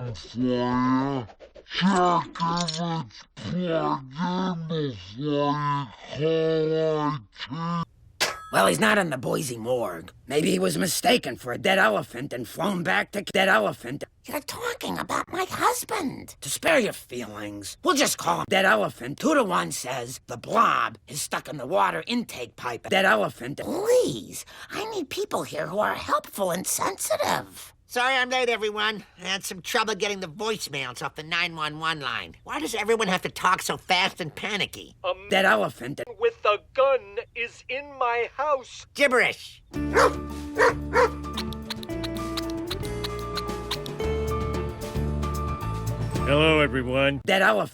one for you. Check if it's plugged in before you call IT. Well, he's not in the Boise morgue. Maybe he was mistaken for a dead elephant and flown back to dead elephant. You're talking about my husband. To spare your feelings, we'll just call him dead elephant. 2 to 1 says the blob is stuck in the water intake pipe. Dead elephant. Please, I need people here who are helpful and sensitive. Sorry I'm late, everyone. I had some trouble getting the voicemails off the 911 line. Why does everyone have to talk so fast and panicky? Dead elephant with a gun is in my house. Gibberish. Hello, everyone. Dead elephant.